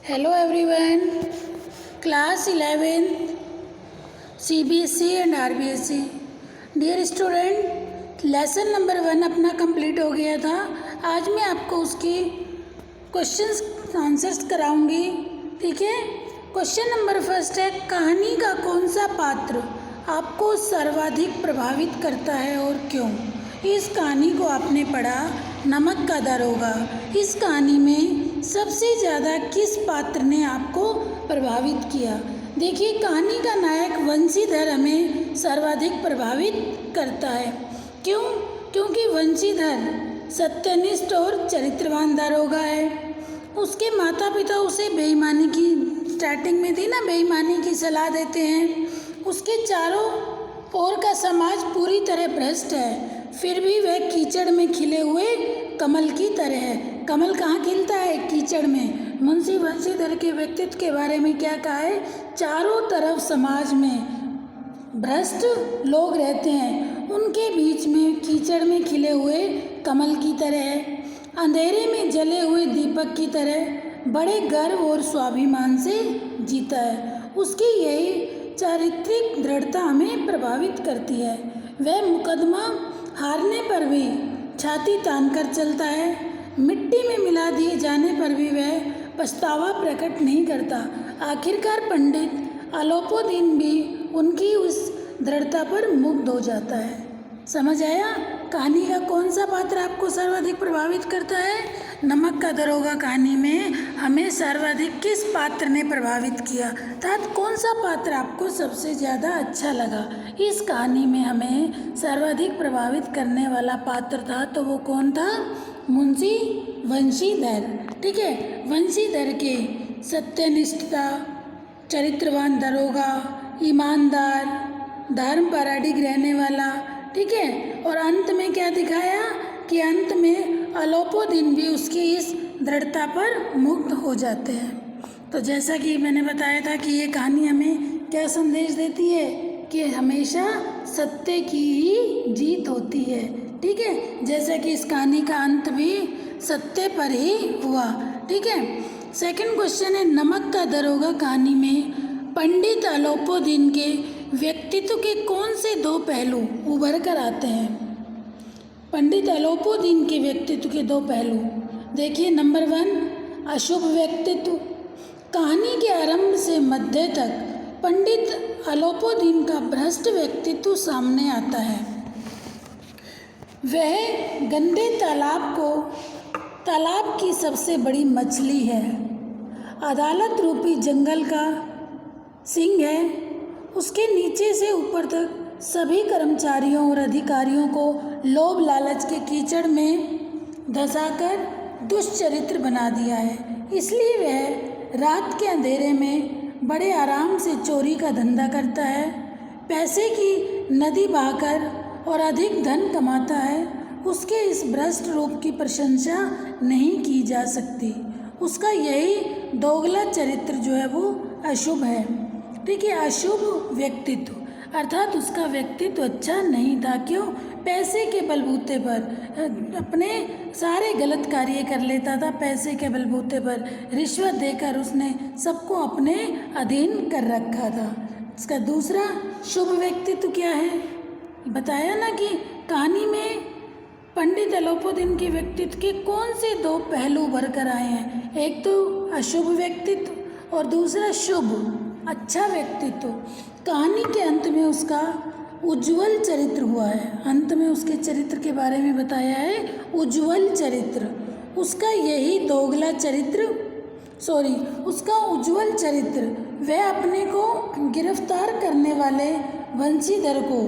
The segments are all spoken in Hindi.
Hello everyone, class 11th CBSE and RBSE. Dear student, lesson number 1 अपना कंप्लीट हो गया था। आज मैं आपको उसकी क्वेश्चंस आंसर्स कराऊंगी, ठीक है। क्वेश्चन नंबर फर्स्ट है, कहानी का कौन सा पात्र आपको सर्वाधिक प्रभावित करता है और क्यों। इस कहानी को आपने पढ़ा, नमक का दरोगा। इस कहानी में सबसे ज़्यादा किस पात्र ने आपको प्रभावित किया। देखिए, कहानी का नायक वंशीधर हमें सर्वाधिक प्रभावित करता है। क्यों? क्योंकि वंशीधर सत्यनिष्ठ और चरित्रवान दरोगा है। उसके माता पिता उसे बेईमानी की, स्टार्टिंग में थी ना, बेईमानी की सलाह देते हैं। उसके चारों ओर का समाज पूरी तरह भ्रष्ट है, फिर भी वह कीचड़ में खिले हुए कमल की तरह है। कमल कहाँ खिलता है? कीचड़ में। मुंशी वंशीधर के व्यक्तित्व के बारे में क्या कहा है? चारों तरफ समाज में भ्रष्ट लोग रहते हैं, उनके बीच में कीचड़ में खिले हुए कमल की तरह है, अंधेरे में जले हुए दीपक की तरह बड़े गर्व और स्वाभिमान से जीता है। उसकी यही चारित्रिक दृढ़ता हमें प्रभावित करती है। वह मुकदमा हारने पर भी छाती तानकर चलता है, मिट्टी में मिला दिए जाने पर भी वह पछतावा प्रकट नहीं करता। आखिरकार पंडित अलोपोदीन भी उनकी उस दृढ़ता पर मुग्ध हो जाता है। समझ आया? कहानी का कौन सा पात्र आपको सर्वाधिक प्रभावित करता है? नमक का दरोगा कहानी में हमें सर्वाधिक किस पात्र ने प्रभावित किया, अर्थात कौन सा पात्र आपको सबसे ज़्यादा अच्छा लगा। इस कहानी में हमें सर्वाधिक प्रभावित करने वाला पात्र था, तो वो कौन था? मुंशी वंशीधर, ठीक है। वंशीधर के सत्यनिष्ठता, चरित्रवान दरोगा, ईमानदार, धर्म पर अडिग रहने वाला, ठीक है। और अंत में क्या दिखाया कि अंत में अलोपोदीन भी उसकी इस दृढ़ता पर मुग्ध हो जाते हैं। तो जैसा कि मैंने बताया था कि ये कहानी हमें क्या संदेश देती है कि हमेशा सत्य की ही जीत होती है, ठीक है। जैसा कि इस कहानी का अंत भी सत्य पर ही हुआ, ठीक है। सेकंड क्वेश्चन है, नमक का दरोगा कहानी में पंडित अलोपोदीन के व्यक्तित्व के कौन से दो पहलू उभर कर आते हैं। पंडित अलोपोदीन के व्यक्तित्व के दो पहलू देखिए। नंबर 1, अशुभ व्यक्तित्व। कहानी के आरंभ से मध्य तक पंडित अलोपोदीन का भ्रष्ट व्यक्तित्व सामने आता है। वह गंदे तालाब की सबसे बड़ी मछली है, अदालत रूपी जंगल का सिंह है। उसके नीचे से ऊपर तक सभी कर्मचारियों और अधिकारियों को लोभ लालच के कीचड़ में धंसाकर दुष्चरित्र बना दिया है। इसलिए वह रात के अंधेरे में बड़े आराम से चोरी का धंधा करता है, पैसे की नदी बहाकर और अधिक धन कमाता है। उसके इस भ्रष्ट रूप की प्रशंसा नहीं की जा सकती। उसका यही दोगला चरित्र जो है वो अशुभ है, ठीक है। अशुभ व्यक्तित्व अर्थात उसका व्यक्तित्व अच्छा नहीं था। क्यों? पैसे के बलबूते पर अपने सारे गलत कार्य कर लेता था। पैसे के बलबूते पर रिश्वत देकर उसने सबको अपने अधीन कर रखा था। इसका दूसरा शुभ व्यक्तित्व क्या है? बताया ना कि कहानी में पंडित अलोपोदीन के व्यक्तित्व के कौन से दो पहलू उभर कर आए हैं। एक तो अशुभ व्यक्तित्व और दूसरा शुभ अच्छा व्यक्तित्व। कहानी के अंत में उसका उज्ज्वल चरित्र हुआ है। अंत में उसके चरित्र के बारे में बताया है उज्ज्वल चरित्र। उसका यही दोगला चरित्र, उसका उज्ज्वल चरित्र, वह अपने को गिरफ्तार करने वाले वंशीधर को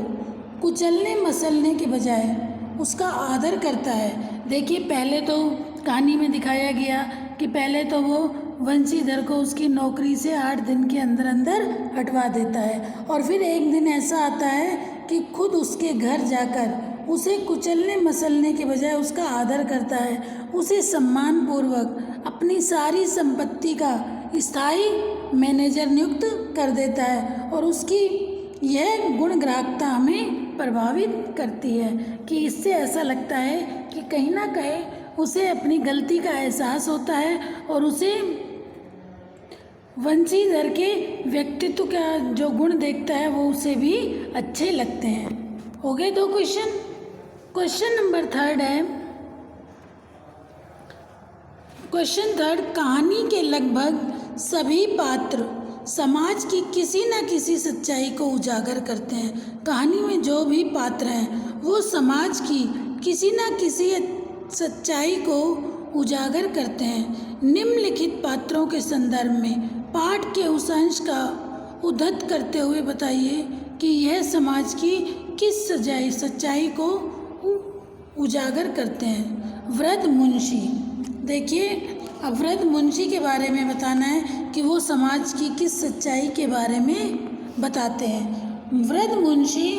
कुचलने मसलने के बजाय उसका आदर करता है। देखिए, पहले तो कहानी में दिखाया गया कि पहले तो वो वंशीधर को उसकी नौकरी से 8 दिन के अंदर अंदर हटवा देता है, और फिर एक दिन ऐसा आता है कि खुद उसके घर जाकर उसे कुचलने मसलने के बजाय उसका आदर करता है, उसे सम्मानपूर्वक अपनी सारी संपत्ति का स्थायी मैनेजर नियुक्त कर देता है। और उसकी यह गुणग्राहकता हमें प्रभावित करती है कि इससे ऐसा लगता है कि कहीं ना कहीं उसे अपनी गलती का एहसास होता है और उसे वंशीधर के व्यक्तित्व का जो गुण देखता है वो उसे भी अच्छे लगते हैं। हो गए 2 क्वेश्चन। क्वेश्चन नंबर 3 है, क्वेश्चन 3, कहानी के लगभग सभी पात्र समाज की किसी न किसी सच्चाई को उजागर करते हैं। कहानी में जो भी पात्र हैं वो समाज की किसी न किसी सच्चाई को उजागर करते हैं। निम्नलिखित पात्रों के संदर्भ में पाठ के उस अंश का उद्धृत करते हुए बताइए कि यह समाज की किस सच्चाई को उजागर करते हैं। वृद्ध मुंशी, देखिए अब वृद्ध मुंशी के बारे में बताना है कि वो समाज की किस सच्चाई के बारे में बताते हैं। वृद्ध मुंशी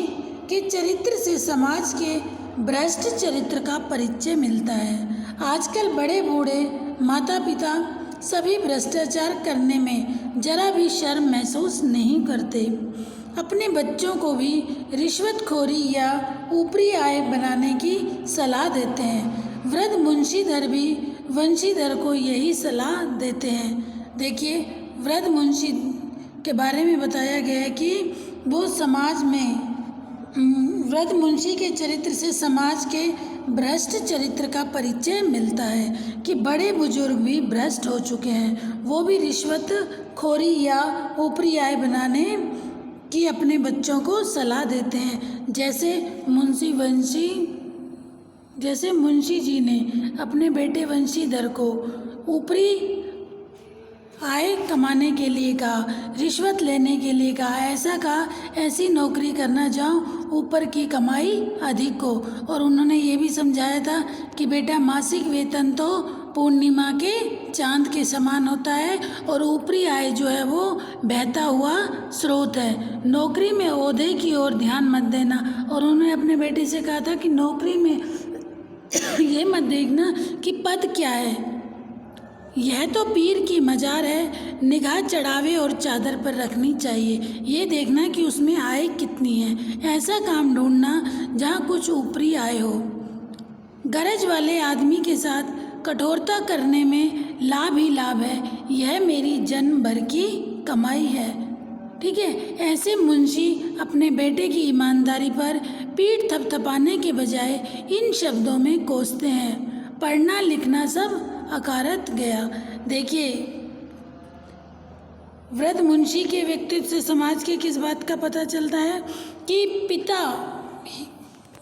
के चरित्र से समाज के भ्रष्ट चरित्र का परिचय मिलता है। आजकल बड़े बूढ़े माता पिता सभी भ्रष्टाचार करने में जरा भी शर्म महसूस नहीं करते। अपने बच्चों को भी रिश्वतखोरी या ऊपरी आय बनाने की सलाह देते हैं। वृद्ध मुंशीधर भी वंशीधर को यही सलाह देते हैं। देखिए वृद्ध मुंशी के बारे में बताया गया है कि वो समाज में वृद्ध मुंशी के चरित्र से समाज के भ्रष्ट चरित्र का परिचय मिलता है कि बड़े बुजुर्ग भी भ्रष्ट हो चुके हैं। वो भी रिश्वतखोरी या ऊपरी आय बनाने की अपने बच्चों को सलाह देते हैं। जैसे मुंशी जी ने अपने बेटे वंशीधर को ऊपरी आय कमाने के लिए कहा, रिश्वत लेने के लिए कहा, ऐसा कहा ऐसी नौकरी करना जहाँ ऊपर की कमाई अधिक हो। और उन्होंने ये भी समझाया था कि बेटा मासिक वेतन तो पूर्णिमा के चांद के समान होता है और ऊपरी आय जो है वो बहता हुआ स्रोत है। नौकरी में ओहदे की ओर ध्यान मत देना। और उन्होंने अपने बेटे से कहा था कि नौकरी में ये मत देखना कि पद क्या है, यह तो पीर की मजार है, निगाह चढ़ावे और चादर पर रखनी चाहिए। ये देखना कि उसमें आय कितनी है। ऐसा काम ढूंढना जहाँ कुछ ऊपरी आय हो। गरज वाले आदमी के साथ कठोरता करने में लाभ ही लाभ है। यह मेरी जन्म भर की कमाई है। ठीक है, ऐसे मुंशी अपने बेटे की ईमानदारी पर पीठ थपथपाने के बजाय इन शब्दों में कोसते हैं, पढ़ना लिखना सब अकारत गया। देखिए वृद्ध मुंशी के व्यक्तित्व से समाज के किस बात का पता चलता है कि पिता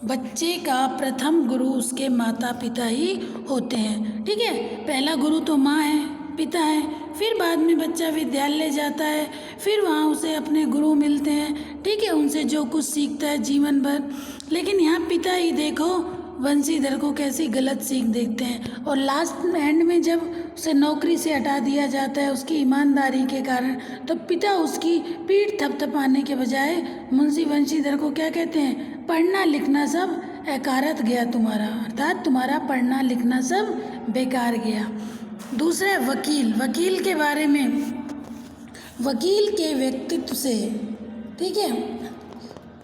बच्चे का प्रथम गुरु उसके माता पिता ही होते हैं। ठीक है, पहला गुरु तो माँ है, पिता है, फिर बाद में बच्चा विद्यालय जाता है, फिर वहाँ उसे अपने गुरु मिलते हैं। ठीक है, उनसे जो कुछ सीखता है जीवन भर। लेकिन यहाँ पिता ही देखो वंशीधर को कैसी गलत सीख देखते हैं और लास्ट एंड में जब उसे नौकरी से हटा दिया जाता है उसकी ईमानदारी के कारण, तो पिता उसकी पीठ थपथपाने के बजाय मुंशी वंशीधर को क्या कहते हैं, पढ़ना लिखना सब अकारत गया तुम्हारा, अर्थात तुम्हारा पढ़ना लिखना सब बेकार गया। दूसरा वकील, वकील के बारे में, वकील के व्यक्तित्व से ठीक है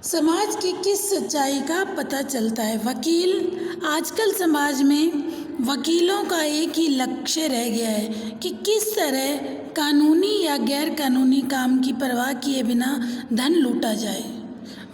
समाज की किस सच्चाई का पता चलता है। वकील, आजकल समाज में वकीलों का एक ही लक्ष्य रह गया है कि किस तरह कानूनी या गैर कानूनी काम की परवाह किए बिना धन लूटा जाए।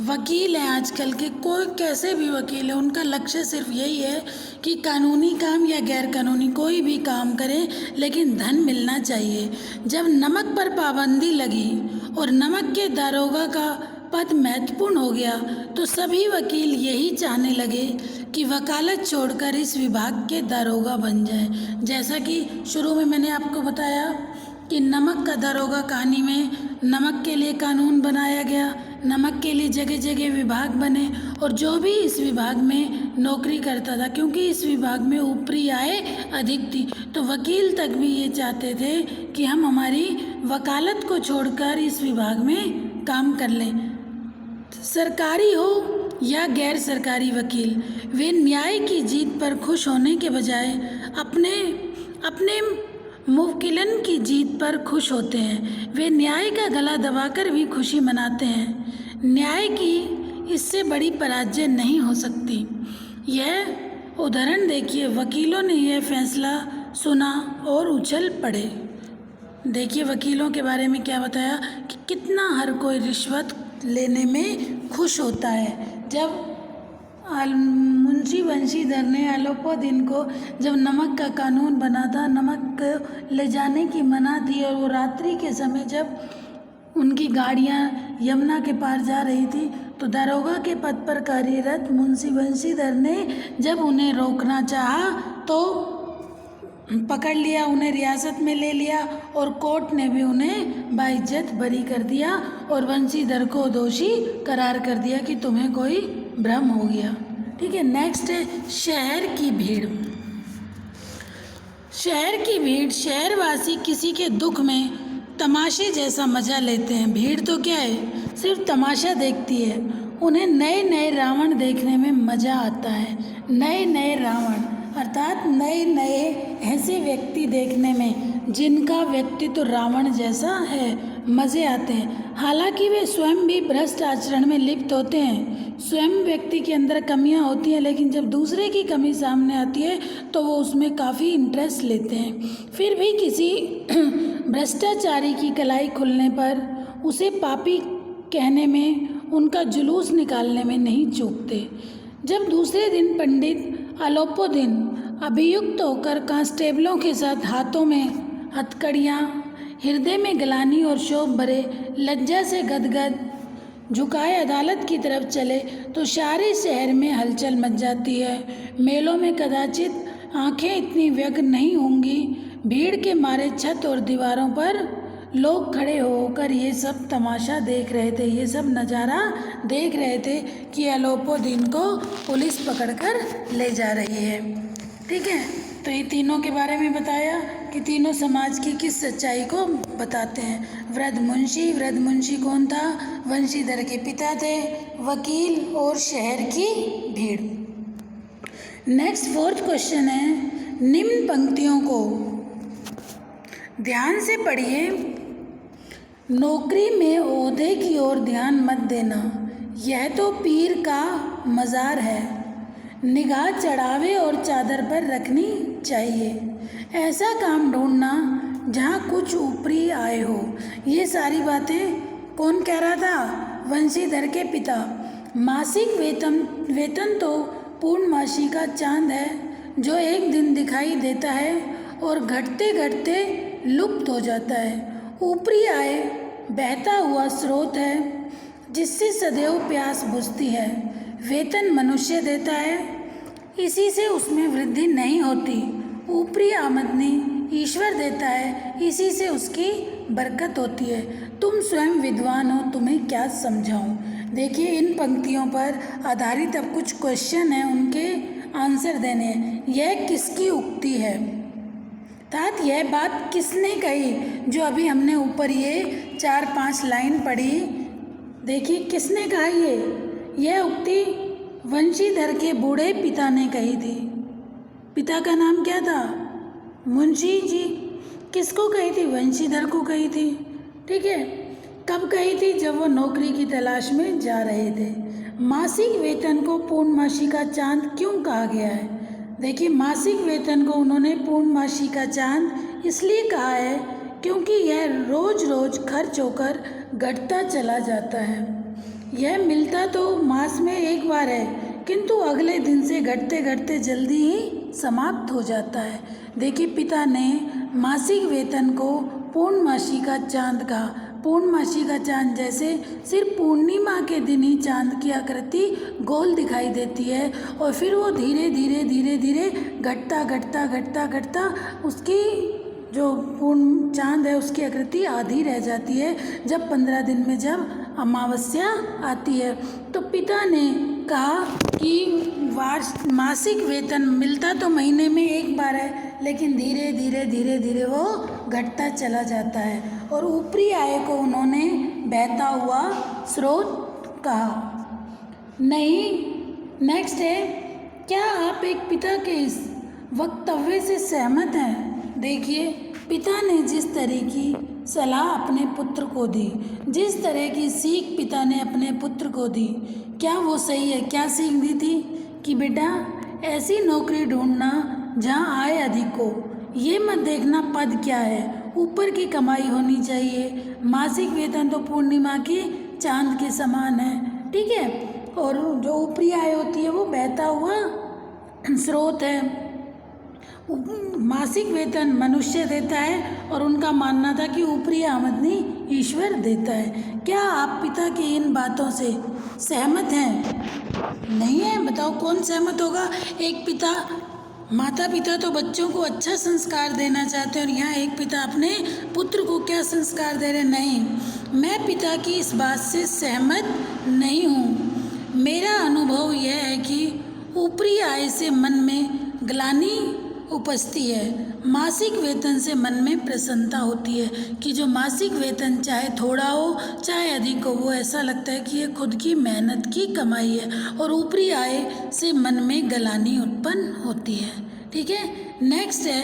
वकील हैं आजकल के, कोई कैसे भी वकील है, उनका लक्ष्य सिर्फ यही है कि कानूनी काम या गैर कानूनी कोई भी काम करें लेकिन धन मिलना चाहिए। जब नमक पर पाबंदी लगी और नमक के दारोगा का पद महत्वपूर्ण हो गया तो सभी वकील यही चाहने लगे कि वकालत छोड़कर इस विभाग के दारोगा बन जाए। जैसा कि शुरू में मैंने आपको बताया कि नमक का दारोगा कहानी में नमक के लिए कानून बनाया गया, नमक के लिए जगह जगह विभाग बने और जो भी इस विभाग में नौकरी करता था, क्योंकि इस विभाग में ऊपरी आय अधिक थी, तो वकील तक भी ये चाहते थे कि हम हमारी वकालत को छोड़कर इस विभाग में काम कर लें। सरकारी हो या गैर सरकारी वकील, वे न्याय की जीत पर खुश होने के बजाय अपने मुवक्किलन की जीत पर खुश होते हैं। वे न्याय का गला दबाकर भी खुशी मनाते हैं। न्याय की इससे बड़ी पराजय नहीं हो सकती। यह उदाहरण देखिए, वकीलों ने यह फैसला सुना और उछल पड़े। देखिए वकीलों के बारे में क्या बताया कि कितना हर कोई रिश्वत लेने में खुश होता है। जब मुंशी बंशीधर ने अलोपीदीन को जब नमक का कानून बना था, नमक ले जाने की मना थी, और वो रात्रि के समय जब उनकी गाड़ियाँ यमुना के पार जा रही थी, तो दारोगा के पद पर कार्यरत मुंशी बंशीधर ने जब उन्हें रोकना चाहा तो पकड़ लिया, उन्हें रियासत में ले लिया, और कोर्ट ने भी उन्हें बाइज्जत बरी कर दिया और बंशीधर को दोषी करार कर दिया कि तुम्हें कोई भ्रम हो गया। ठीक है, नेक्स्ट है शहर की भीड़। शहर की भीड़, शहरवासी किसी के दुख में तमाशे जैसा मजा लेते हैं। भीड़ तो क्या है, सिर्फ तमाशा देखती है। उन्हें नए नए रावण देखने में मज़ा आता है। नए नए रावण अर्थात नए नए ऐसे व्यक्ति देखने में जिनका व्यक्तित्व रावण जैसा है, मज़े आते हैं। हालांकि वे स्वयं भी भ्रष्ट आचरण में लिप्त होते हैं। स्वयं व्यक्ति के अंदर कमियां होती हैं, लेकिन जब दूसरे की कमी सामने आती है तो वो उसमें काफ़ी इंटरेस्ट लेते हैं। फिर भी किसी भ्रष्टाचारी की कलाई खुलने पर उसे पापी कहने में, उनका जुलूस निकालने में नहीं चूकते। जब दूसरे दिन पंडित अलोपीदीन अभियुक्त होकर कांस्टेबलों के साथ हाथों में हथकड़ियाँ, हृदय में ग्लानि और शोक भरे लज्जा से गदगद झुकाए अदालत की तरफ चले तो सारे शहर में हलचल मच जाती है। मेलों में कदाचित आंखें इतनी व्यग्र नहीं होंगी। भीड़ के मारे छत और दीवारों पर लोग खड़े होकर ये सब तमाशा देख रहे थे, ये सब नज़ारा देख रहे थे कि अलोपीदीन को पुलिस पकड़कर ले जा रही है। ठीक है, तो ये तीनों के बारे में बताया कि तीनों समाज की किस सच्चाई को बताते हैं। वृद्ध मुंशी कौन था? बंशीधर के पिता थे, वकील और शहर की भीड़। नेक्स्ट फोर्थ क्वेश्चन है, निम्न पंक्तियों को ध्यान से पढ़िए। नौकरी में ओहदे की ओर ध्यान मत देना, यह तो पीर का मज़ार है। निगाह चढ़ावे और चादर पर रखनी चाहिए। ऐसा काम ढूंढना जहाँ कुछ ऊपरी आय हो। ये सारी बातें कौन कह रहा था? बंशीधर के पिता। मासिक वेतन तो पूर्णमासी का चांद है जो एक दिन दिखाई देता है और घटते घटते लुप्त हो जाता है। ऊपरी आय बहता हुआ स्रोत है जिससे सदैव प्यास बुझती है। वेतन मनुष्य देता है, इसी से उसमें वृद्धि नहीं होती। ऊपरी आमदनी ईश्वर देता है, इसी से उसकी बरकत होती है। तुम स्वयं विद्वान हो, तुम्हें क्या समझाऊं। देखिए इन पंक्तियों पर आधारित अब कुछ क्वेश्चन हैं, उनके आंसर देने हैं। यह किसकी उक्ति है, अर्थात यह बात किसने कही जो अभी हमने ऊपर ये 4-5 लाइन पढ़ी। देखिए किसने कहा यह उक्ति बंशीधर के बूढ़े पिता ने कही थी। पिता का नाम क्या था? मुंशी जी। किसको कही थी? बंशीधर को कही थी। ठीक है, कब कही थी? जब वो नौकरी की तलाश में जा रहे थे। मासिक वेतन को पूर्णमासी का चांद क्यों कहा गया है? देखिए मासिक वेतन को उन्होंने पूर्णमासी का चांद इसलिए कहा है क्योंकि यह रोज रोज खर्च होकर घटता चला जाता है। यह मिलता तो मास में एक बार है, किंतु अगले दिन से घटते घटते जल्दी ही समाप्त हो जाता है। देखिए पिता ने मासिक वेतन को पूर्णमासी का चांद कहा। पूर्णमासी का चांद जैसे सिर्फ पूर्णिमा के दिन ही चांद की आकृति गोल दिखाई देती है और फिर वो धीरे धीरे धीरे धीरे घटता घटता घटता घटता उसकी जो पूर्ण चांद है उसकी आकृति आधी रह जाती है जब 15 दिन में जब अमावस्या आती है। तो पिता ने कहा कि मासिक वेतन मिलता तो महीने में एक बार है, लेकिन धीरे धीरे धीरे धीरे वो घटता चला जाता है। और ऊपरी आय को उन्होंने बहता हुआ स्रोत कहा। नहीं, नेक्स्ट है, क्या आप एक पिता के इस वक्तव्य से सहमत हैं? देखिए पिता ने जिस तरह की सलाह अपने पुत्र को दी, जिस तरह की सीख पिता ने अपने पुत्र को दी, क्या वो सही है? क्या सीख दी थी कि बेटा ऐसी नौकरी ढूंढना जहाँ आय अधिक हो। ये मत देखना पद क्या है, ऊपर की कमाई होनी चाहिए। मासिक वेतन तो पूर्णिमा की चांद के समान है, ठीक है। और जो ऊपरी आय होती है वो बहता हुआ स्रोत है। मासिक वेतन मनुष्य देता है और उनका मानना था कि ऊपरी आमदनी ईश्वर देता है। क्या आप पिता की इन बातों से सहमत हैं? नहीं है? बताओ कौन सहमत होगा। एक पिता, माता पिता तो बच्चों को अच्छा संस्कार देना चाहते हैं और यहाँ एक पिता अपने पुत्र को क्या संस्कार दे रहे? नहीं, मैं पिता की इस बात से सहमत नहीं हूँ। मेरा अनुभव यह है कि ऊपरी आय से मन में ग्लानि उपजती है, मासिक वेतन से मन में प्रसन्नता होती है कि जो मासिक वेतन चाहे थोड़ा हो चाहे अधिक हो, वो ऐसा लगता है कि ये खुद की मेहनत की कमाई है। और ऊपरी आय से मन में ग्लानि उत्पन्न होती है, ठीक है। नेक्स्ट है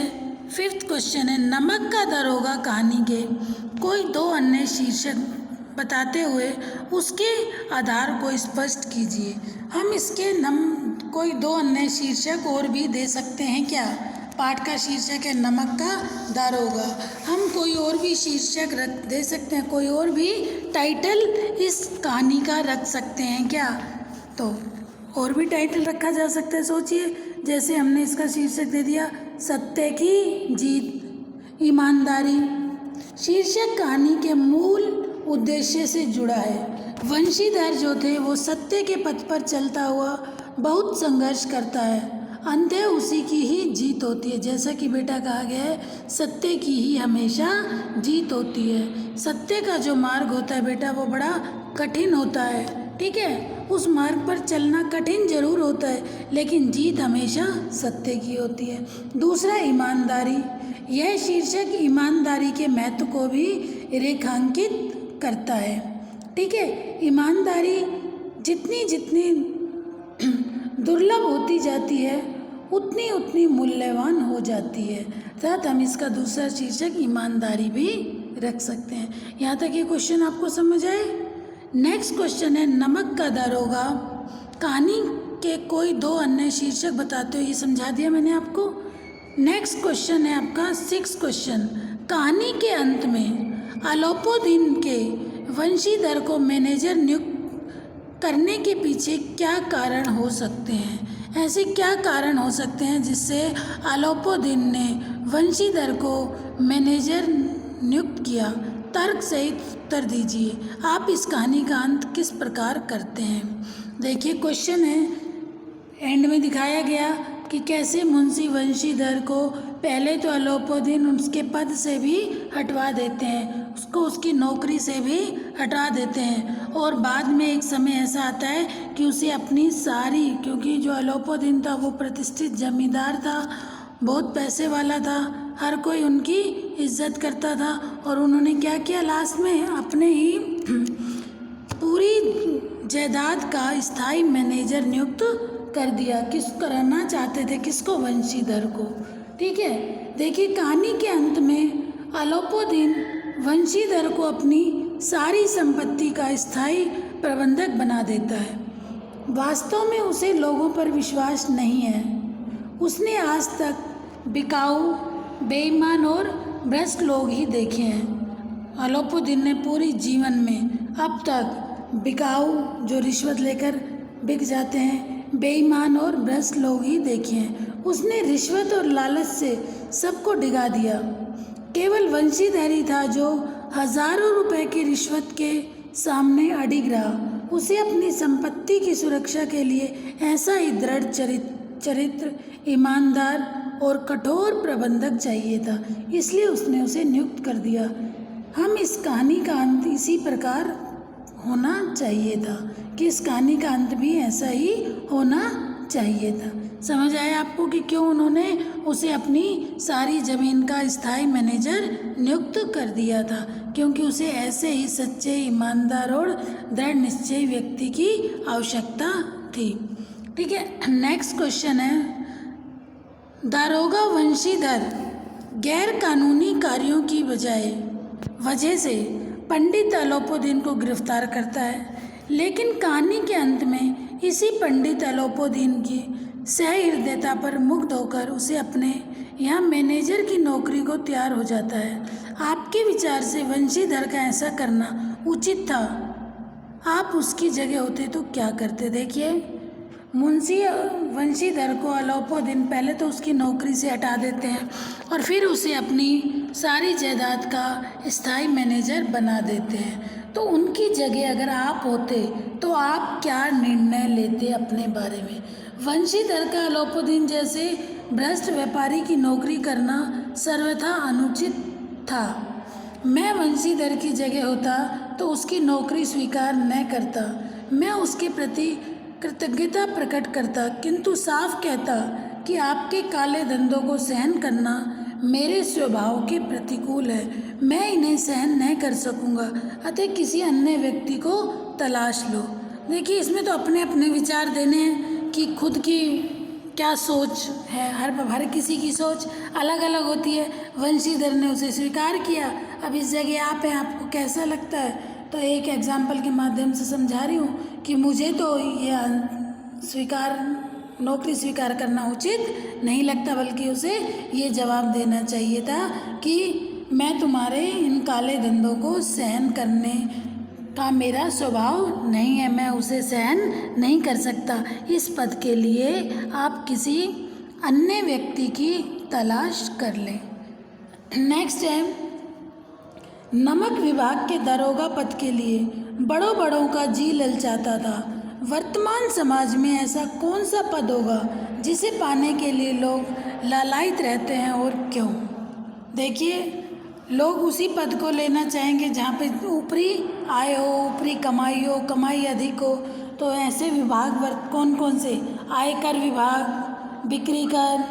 5th क्वेश्चन है, नमक का दरोगा कहानी के कोई 2 अन्य शीर्षक बताते हुए उसके आधार को स्पष्ट कीजिए। हम इसके कोई 2 अन्य शीर्षक और भी दे सकते हैं क्या? पाठ का शीर्षक है नमक का दारोगा। हम कोई और भी शीर्षक दे सकते हैं, कोई और भी टाइटल इस कहानी का रख सकते हैं क्या? तो और भी टाइटल रखा जा सकता है, सोचिए। जैसे हमने इसका शीर्षक दे दिया सत्य की जीत, ईमानदारी। शीर्षक कहानी के मूल उद्देश्य से जुड़ा है। वंशीधर जो थे वो सत्य के पथ पर चलता हुआ बहुत संघर्ष करता है, अंततः उसी की ही जीत होती है। जैसा कि बेटा कहा गया है, सत्य की ही हमेशा जीत होती है। सत्य का जो मार्ग होता है बेटा वो बड़ा कठिन होता है, ठीक है। उस मार्ग पर चलना कठिन जरूर होता है, लेकिन जीत हमेशा सत्य की होती है। दूसरा ईमानदारी। यह शीर्षक ईमानदारी के महत्व को भी रेखांकित करता है, ठीक है। ईमानदारी जितनी जितनी दुर्लभ होती जाती है उतनी उतनी मूल्यवान हो जाती है। अर्थात हम इसका दूसरा शीर्षक ईमानदारी भी रख सकते हैं। यहाँ तक ये क्वेश्चन आपको समझ आए। नेक्स्ट क्वेश्चन है नमक का दारोगा कहानी के कोई 2 अन्य शीर्षक बताते हो, ये समझा दिया मैंने आपको। नेक्स्ट क्वेश्चन है आपका 6th क्वेश्चन, कहानी के अंत में अलोपोदीन के वंशीधर को मैनेजर नियुक्त करने के पीछे क्या कारण हो सकते हैं? ऐसे क्या कारण हो सकते हैं जिससे अलोपोदीन ने वंशीधर को मैनेजर नियुक्त किया? तर्क सहित उत्तर दीजिए। आप इस कहानी का अंत किस प्रकार करते हैं? देखिए क्वेश्चन है, एंड में दिखाया गया कि कैसे मुंशी वंशीधर को पहले तो अलोपोदीन उसके पद से भी हटवा देते हैं, उसको उसकी नौकरी से भी हटा देते हैं, और बाद में एक समय ऐसा आता है कि उसे अपनी सारी, क्योंकि जो अलोपोदीन था वो प्रतिष्ठित जमींदार था, बहुत पैसे वाला था, हर कोई उनकी इज्जत करता था, और उन्होंने क्या किया लास्ट में अपने ही पूरी जायदाद का स्थायी मैनेजर नियुक्त कर दिया। किस करना चाहते थे? किसको? वंशीधर को, ठीक है। देखिए कहानी के अंत में अलोपोदीन वंशीधर को अपनी सारी संपत्ति का स्थायी प्रबंधक बना देता है। वास्तव में उसे लोगों पर विश्वास नहीं है। उसने आज तक बिकाऊ, बेईमान और भ्रष्ट लोग ही देखे हैं। अलोपोदीन ने पूरी जीवन में अब तक बिकाऊ, जो रिश्वत लेकर बिक जाते हैं, बेईमान और भ्रष्ट लोग ही देखे हैं। उसने रिश्वत और लालच से सबको डिगा दिया। केवल वंशीधर ही था जो हजारों रुपए की रिश्वत के सामने अडिग रहा। उसे अपनी संपत्ति की सुरक्षा के लिए ऐसा ही दृढ़ चरित्र, ईमानदार और कठोर प्रबंधक चाहिए था, इसलिए उसने उसे नियुक्त कर दिया। हम इस कहानी का अंत इसी प्रकार होना चाहिए था कि इस कहानी का अंत भी ऐसा ही होना चाहिए था। समझ आया आपको कि क्यों उन्होंने उसे अपनी सारी ज़मीन का स्थायी मैनेजर नियुक्त कर दिया था? क्योंकि उसे ऐसे ही सच्चे, ईमानदार और दृढ़ निश्चयी व्यक्ति की आवश्यकता थी, ठीक है। नेक्स्ट क्वेश्चन है, दारोगा वंशीधर गैर कानूनी कार्यों की वजह से पंडित अलोपोदीन को गिरफ्तार करता है, लेकिन कहानी के अंत में इसी पंडित अलोपोदीन की सहृदयता पर मुग्ध होकर उसे अपने यहाँ मैनेजर की नौकरी को तैयार हो जाता है। आपके विचार से वंशीधर का ऐसा करना उचित था। आप उसकी जगह होते तो क्या करते? देखिए, मुंशी वंशीधर को अलोपो दिन पहले तो उसकी नौकरी से हटा देते हैं और फिर उसे अपनी सारी जायदाद का स्थायी मैनेजर बना देते हैं। तो उनकी जगह अगर आप होते तो आप क्या निर्णय लेते अपने बारे में? वंशीधर का अलोपोदीन जैसे भ्रष्ट व्यापारी की नौकरी करना सर्वथा अनुचित था। मैं वंशीधर की जगह होता तो उसकी नौकरी स्वीकार न करता। मैं उसके प्रति कृतज्ञता प्रकट करता, किंतु साफ कहता कि आपके काले धंधों को सहन करना मेरे स्वभाव के प्रतिकूल है। मैं इन्हें सहन नहीं कर सकूंगा, अतः किसी अन्य व्यक्ति को तलाश लो। देखिए, इसमें तो अपने अपने विचार देने हैं कि खुद की क्या सोच है। हर किसी की सोच अलग अलग होती है। वंशीधर ने उसे स्वीकार किया, अब इस जगह आप हैं, आपको कैसा लगता है? तो एक एग्जाम्पल के माध्यम से समझा रही हूँ कि मुझे तो यह नौकरी स्वीकार करना उचित नहीं लगता, बल्कि उसे ये जवाब देना चाहिए था कि मैं तुम्हारे इन काले धंधों को सहन करने का मेरा स्वभाव नहीं है, मैं उसे सहन नहीं कर सकता। इस पद के लिए आप किसी अन्य व्यक्ति की तलाश कर लें। नेक्स्ट है, नमक विभाग के दरोगा पद के लिए बड़ों का जी ललचाता था। वर्तमान समाज में ऐसा कौन सा पद होगा जिसे पाने के लिए लोग लालायित रहते हैं और क्यों? देखिए, लोग उसी पद को लेना चाहेंगे जहाँ पे ऊपरी आय हो, ऊपरी कमाई हो, कमाई अधिक हो। तो ऐसे विभाग कौन कौन से? आयकर विभाग, बिक्री कर,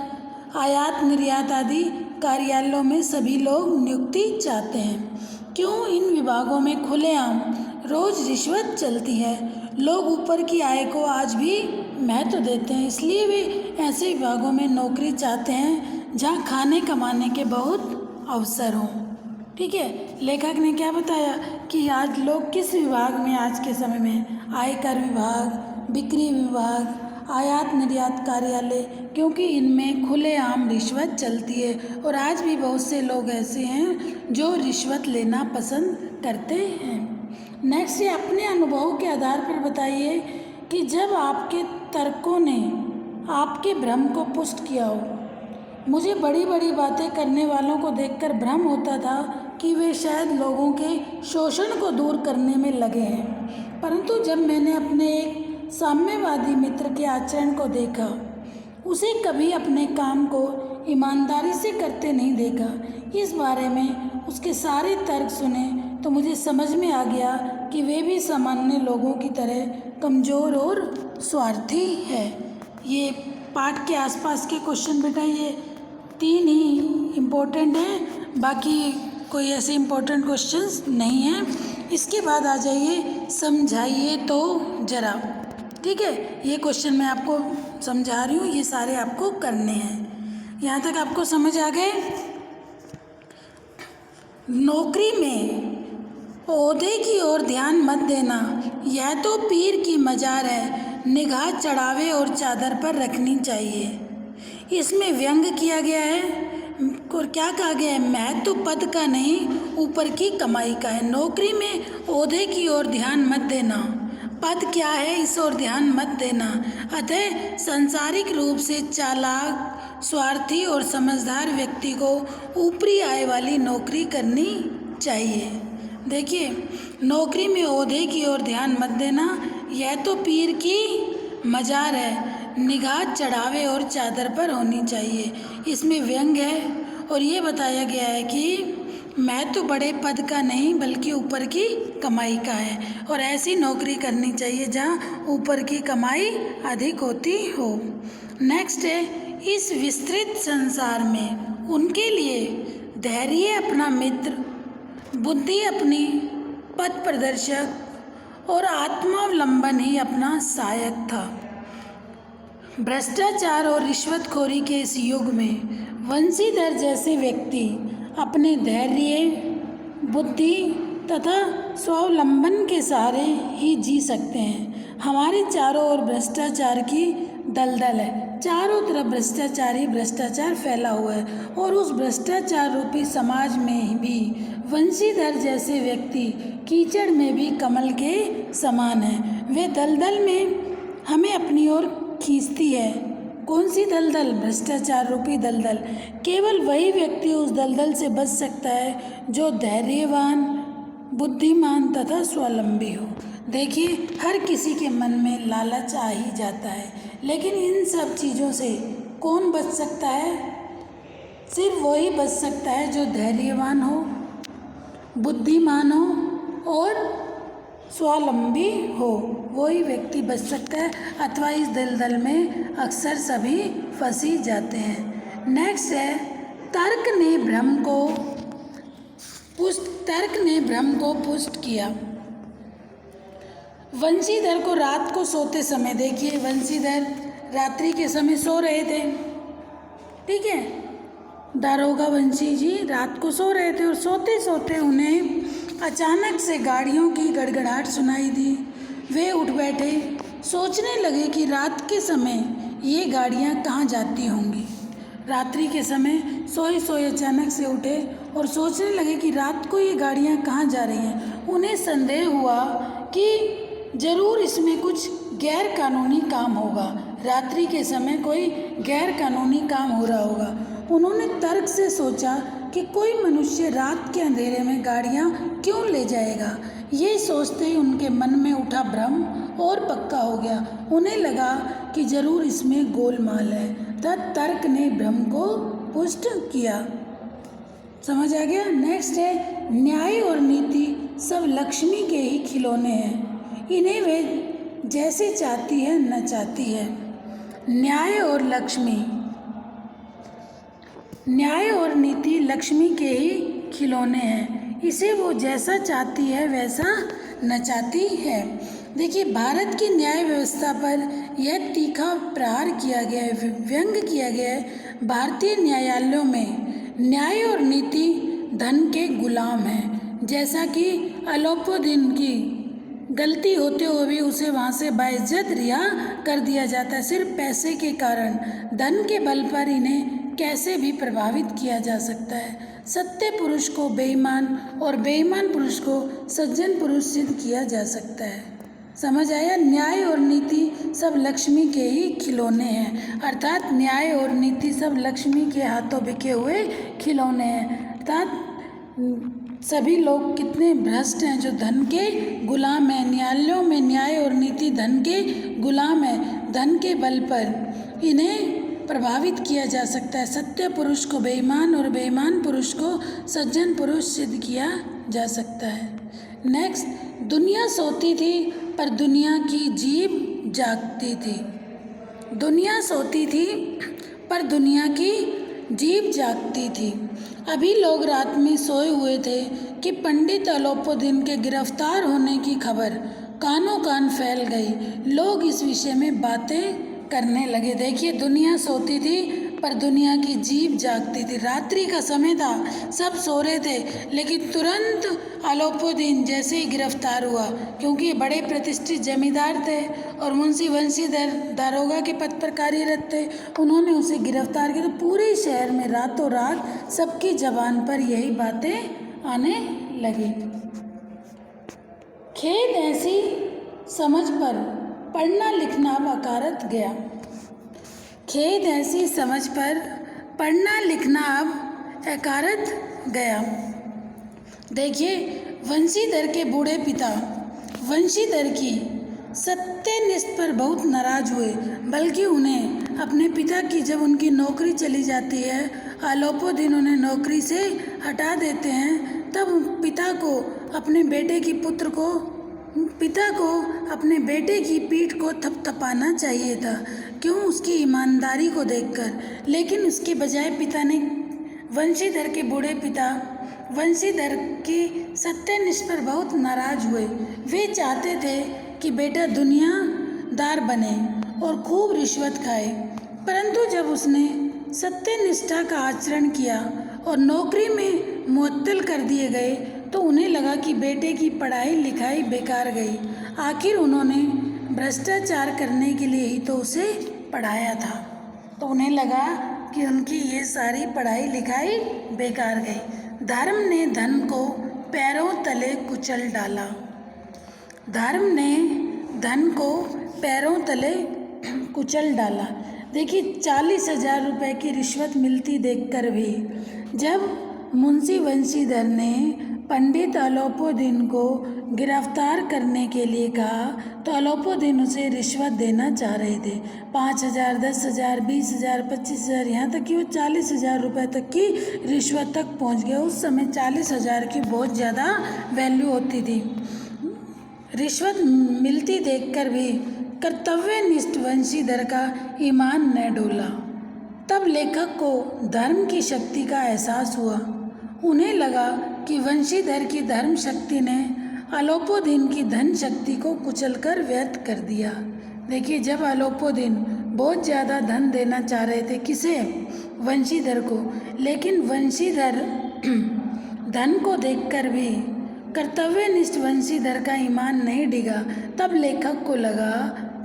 आयात निर्यात आदि कार्यालयों में सभी लोग नियुक्ति चाहते हैं। क्यों? इन विभागों में खुलेआम रोज रिश्वत चलती है। लोग ऊपर की आय को आज भी महत्व देते हैं, इसलिए वे ऐसे विभागों में नौकरी चाहते हैं जहां खाने कमाने के बहुत अवसर हों। ठीक है, लेखक ने क्या बताया कि आज लोग किस विभाग में आज के समय में? आयकर विभाग, बिक्री विभाग, आयात निर्यात कार्यालय, क्योंकि इनमें खुलेआम रिश्वत चलती है और आज भी बहुत से लोग ऐसे हैं जो रिश्वत लेना पसंद करते हैं। नेक्स्ट, अपने अनुभव के आधार पर बताइए कि जब आपके तर्कों ने आपके भ्रम को पुष्ट किया हो। मुझे बड़ी बड़ी बातें करने वालों को देखकर भ्रम होता था कि वे शायद लोगों के शोषण को दूर करने में लगे हैं, परंतु जब मैंने अपने एक साम्यवादी मित्र के आचरण को देखा, उसे कभी अपने काम को ईमानदारी से करते नहीं देखा, इस बारे में उसके सारे तर्क सुने तो मुझे समझ में आ गया कि वे भी सामान्य लोगों की तरह कमज़ोर और स्वार्थी है। ये पाठ के आसपास के क्वेश्चन बेटा ये 3 ही इम्पोर्टेंट हैं, बाकी कोई ऐसे इम्पोर्टेंट क्वेश्चंस नहीं हैं। इसके बाद आ जाइए समझाइए तो ज़रा। ठीक है, ये क्वेश्चन मैं आपको समझा रही हूँ, ये सारे आपको करने हैं। यहाँ तक आपको समझ आ गए? नौकरी में ओहदे की ओर ध्यान मत देना, यह तो पीर की मजार है, निगाह चढ़ावे और चादर पर रखनी चाहिए। इसमें व्यंग किया गया है और क्या कहा गया है? महत्व तो पद का नहीं, ऊपर की कमाई का है। नौकरी में ओहदे की ओर ध्यान मत देना, पद क्या है इस ओर ध्यान मत देना। अतः सांसारिक रूप से चालाक, स्वार्थी और समझदार व्यक्ति को ऊपरी आय वाली नौकरी करनी चाहिए। देखिए, नौकरी में ओहदे की ओर ध्यान मत देना, यह तो पीर की मजार है, निगाह चढ़ावे और चादर पर होनी चाहिए। इसमें व्यंग है और ये बताया गया है कि मैं तो बड़े पद का नहीं बल्कि ऊपर की कमाई का है और ऐसी नौकरी करनी चाहिए जहाँ ऊपर की कमाई अधिक होती हो। नेक्स्ट है, इस विस्तृत संसार में उनके लिए धैर्य अपना मित्र, बुद्धि अपनी पथ प्रदर्शक और आत्मावलंबन ही अपना सहायक था। भ्रष्टाचार और रिश्वतखोरी के इस युग में वंशीधर जैसे व्यक्ति अपने धैर्य, बुद्धि तथा स्वावलंबन के सहारे ही जी सकते हैं। हमारे चारों ओर भ्रष्टाचार की दलदल है। चारों तरफ भ्रष्टाचार ही भ्रष्टाचार फैला हुआ है और उस भ्रष्टाचार रूपी समाज में भी वंशीधर जैसे व्यक्ति कीचड़ में भी कमल के समान हैं। वे दलदल में हमें अपनी ओर खींचती है। कौन सी दलदल? भ्रष्टाचार रूपी दलदल। केवल वही व्यक्ति उस दलदल से बच सकता है जो धैर्यवान, बुद्धिमान तथा स्वावलंबी हो। देखिए, हर किसी के मन में लालच आ ही जाता है, लेकिन इन सब चीज़ों से कौन बच सकता है? सिर्फ वही बच सकता है जो धैर्यवान हो, बुद्धिमान हो और स्वावलंबी हो। वही व्यक्ति बच सकता है, अथवा इस दलदल में अक्सर सभी फंस ही जाते हैं। नेक्स्ट है, तर्क ने भ्रम को पुष्ट किया। वंशीधर को रात को सोते समय, देखिए वंशीधर रात्रि के समय सो रहे थे, ठीक है। दारोगा वंशी जी रात को सो रहे थे और सोते सोते उन्हें अचानक से गाड़ियों की गड़गड़ाहट सुनाई दी। वे उठ बैठे, सोचने लगे कि रात के समय ये गाड़ियाँ कहाँ जाती होंगी। रात्रि के समय सोए सोए अचानक से उठे और सोचने लगे कि रात को ये गाड़ियाँ कहाँ जा रही हैं। उन्हें संदेह हुआ कि ज़रूर इसमें कुछ गैर कानूनी काम होगा। रात्रि के समय कोई गैर कानूनी काम हो रहा होगा। उन्होंने तर्क से सोचा कि कोई मनुष्य रात के अंधेरे में गाड़ियाँ क्यों ले जाएगा। ये सोचते ही उनके मन में उठा भ्रम और पक्का हो गया। उन्हें लगा कि ज़रूर इसमें गोलमाल है। तब तर्क ने भ्रम को पुष्ट किया। समझ आ गया। नेक्स्ट है, न्याय और नीति सब लक्ष्मी के ही खिलौने हैं, इन्हें वे जैसे चाहती है नचाती है। न्याय और नीति लक्ष्मी के ही खिलौने हैं, इसे वो जैसा चाहती है वैसा नचाती है। देखिए, भारत की न्याय व्यवस्था पर यह तीखा प्रहार किया गया है, व्यंग किया गया है। भारतीय न्यायालयों में न्याय और नीति धन के गुलाम हैं। जैसा कि अलोपुदीन की गलती होते हुए भी उसे वहाँ से बाइज्जत रिहा कर दिया जाता है, सिर्फ पैसे के कारण। धन के बल पर इन्हें कैसे भी प्रभावित किया जा सकता है। सत्य पुरुष को बेईमान और बेईमान पुरुष को सज्जन पुरुष सिद्ध किया जा सकता है। समझ आया। न्याय और नीति सब लक्ष्मी के ही खिलौने हैं, अर्थात न्याय और नीति सब लक्ष्मी के हाथों बिके हुए खिलौने हैं। अर्थात सभी लोग कितने भ्रष्ट हैं जो धन के गुलाम हैं। न्यायालयों में न्याय और नीति धन के गुलाम है। धन के बल पर इन्हें प्रभावित किया जा सकता है। सत्य पुरुष को बेईमान और बेईमान पुरुष को सज्जन पुरुष सिद्ध किया जा सकता है। नेक्स्ट, दुनिया सोती थी पर दुनिया की जीभ जागती थी। दुनिया सोती थी पर दुनिया की जीभ जागती थी। अभी लोग रात में सोए हुए थे कि पंडित अलोपुदीन के गिरफ्तार होने की खबर कानों कान फैल गई। लोग इस विषय में बातें करने लगे। देखिए, दुनिया सोती थी पर दुनिया की जीभ जागती थी। रात्रि का समय था, सब सो रहे थे, लेकिन तुरंत अलोपुदीन जैसे ही गिरफ्तार हुआ, क्योंकि बड़े प्रतिष्ठित जमींदार थे और मुंशी वंशीधर दारोगा के पद पर कार्यरत थे, उन्होंने उसे गिरफ्तार किया। तो पूरे शहर में रातों रात सबकी जबान पर यही बातें आने लगी। खेद ऐसी समझ पर पढ़ना लिखना अब अकारत गया। खेद ऐसी समझ पर पढ़ना लिखना अब अकारत गया। देखिए, वंशीधर के बूढ़े पिता वंशीधर की सत्यनिष्ठा पर बहुत नाराज हुए, बल्कि उन्हें अपने पिता की जब उनकी नौकरी चली जाती है, अलोपुदीन उन्हें नौकरी से हटा देते हैं, तब पिता को अपने बेटे की पीठ को थपथपाना चाहिए था। क्यों? उसकी ईमानदारी को देखकर। लेकिन उसके बजाय पिता ने वंशीधर के बूढ़े पिता वंशीधर की सत्यनिष्ठा पर बहुत नाराज हुए। वे चाहते थे कि बेटा दुनियादार बने और खूब रिश्वत खाए, परंतु जब उसने सत्यनिष्ठा का आचरण किया और नौकरी में मुअत्तल कर दिए गए, तो उन्हें लगा कि बेटे की पढ़ाई लिखाई बेकार गई। आखिर उन्होंने भ्रष्टाचार करने के लिए ही तो उसे पढ़ाया था, तो उन्हें लगा कि उनकी ये सारी पढ़ाई लिखाई बेकार गई। धर्म ने धन को पैरों तले कुचल डाला। धर्म ने धन को पैरों तले कुचल डाला। देखिए 40,000 रुपये की रिश्वत मिलती देखकर भी जब मुंशी वंशीधर ने पंडित अलोपुद्दीन को गिरफ्तार करने के लिए कहा तो अलोपुद्दीन उसे रिश्वत देना चाह रहे थे। 5,000, 10,000, 20,000, 25,000, यहाँ तक कि वो 40,000 रुपये तक की रिश्वत तक पहुँच गया। उस समय 40,000 की बहुत ज़्यादा वैल्यू होती थी। रिश्वत मिलती देखकर भी कर्तव्यनिष्ठ वंशीधर का ईमान न डोला। तब लेखक को धर्म की शक्ति का एहसास हुआ। उन्हें लगा कि वंशीधर की धर्म शक्ति ने अलोपुद्दीन की धन शक्ति को कुचलकर व्यर्थ कर दिया। देखिए जब अलोपुद्दीन बहुत ज़्यादा धन देना चाह रहे थे, किसे? वंशीधर को, लेकिन वंशीधर धन को देखकर भी कर्तव्यनिष्ठ वंशीधर का ईमान नहीं डिगा। तब लेखक को लगा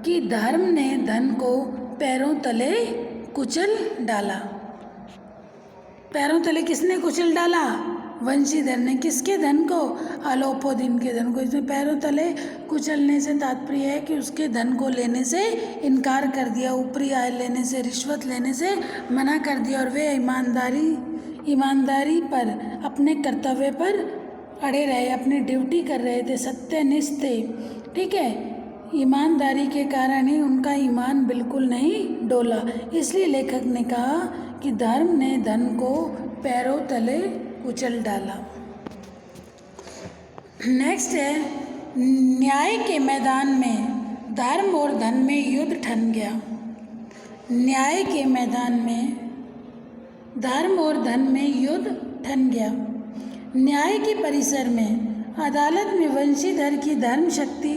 कि धर्म ने धन को पैरों तले कुचल डाला। पैरों तले किसने कुचल डाला? वंशीधर ने। किसके धन को? अलोपुद्दीन के धन को। इसमें पैरों तले कुचलने से तात्पर्य है कि उसके धन को लेने से इनकार कर दिया, ऊपरी आय लेने से, रिश्वत लेने से मना कर दिया, और वे ईमानदारी पर, अपने कर्तव्य पर अड़े रहे, अपनी ड्यूटी कर रहे थे, सत्यनिष्ठ थे। ठीक है, ईमानदारी के कारण ही उनका ईमान बिल्कुल नहीं डोला। इसलिए लेखक ने कहा कि धर्म ने धन को पैरों तले कुचल डाला। नेक्स्ट है, न्याय के मैदान में धर्म और धन में युद्ध ठन गया। न्याय के मैदान में धर्म और धन में युद्ध ठन गया। न्याय के परिसर में अदालत में वंशीधर की धर्म शक्ति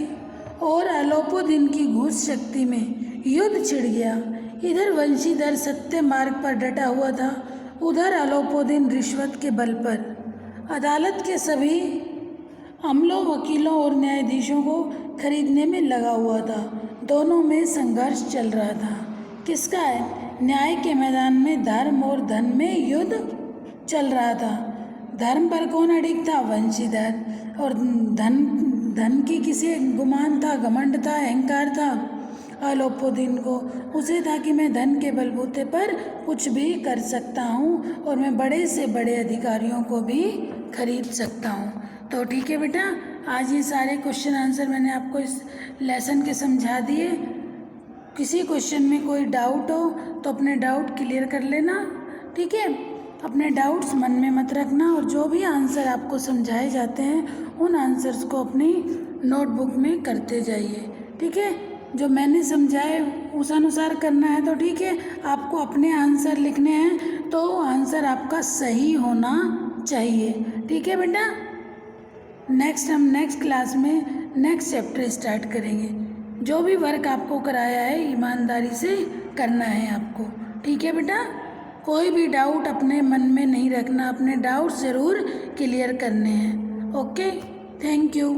और अलोपुद्दीन की घूस शक्ति में युद्ध छिड़ गया। इधर वंशीधर सत्य मार्ग पर डटा हुआ था, उधर अलोपुद्दीन रिश्वत के बल पर अदालत के सभी अमलों, वकीलों और न्यायाधीशों को खरीदने में लगा हुआ था। दोनों में संघर्ष चल रहा था। किसका है? न्याय के मैदान में धर्म और धन में युद्ध चल रहा था। धर्म पर कौन अडिग था? वंशीधर। और धन की किसे गुमान था, घमंड था, अहंकार था? अलोपुद्दीन को। उसे था कि मैं धन के बलबूते पर कुछ भी कर सकता हूँ और मैं बड़े से बड़े अधिकारियों को भी खरीद सकता हूँ। तो ठीक है बेटा, आज ये सारे क्वेश्चन आंसर मैंने आपको इस लेसन के समझा दिए। किसी क्वेश्चन में कोई डाउट हो तो अपने डाउट क्लियर कर लेना। ठीक है, अपने डाउट्स मन में मत रखना, और जो भी आंसर आपको समझाए जाते हैं उन आंसर्स को अपनी नोटबुक में करते जाइए। ठीक है, जो मैंने समझाए उस अनुसार करना है। तो ठीक है, आपको अपने आंसर लिखने हैं तो आंसर आपका सही होना चाहिए। ठीक है बेटा, हम नेक्स्ट क्लास में नेक्स्ट चैप्टर स्टार्ट करेंगे। जो भी वर्क आपको कराया है ईमानदारी से करना है आपको। ठीक है बेटा, कोई भी डाउट अपने मन में नहीं रखना, अपने डाउट्स ज़रूर क्लियर करने हैं। Okay, thank you.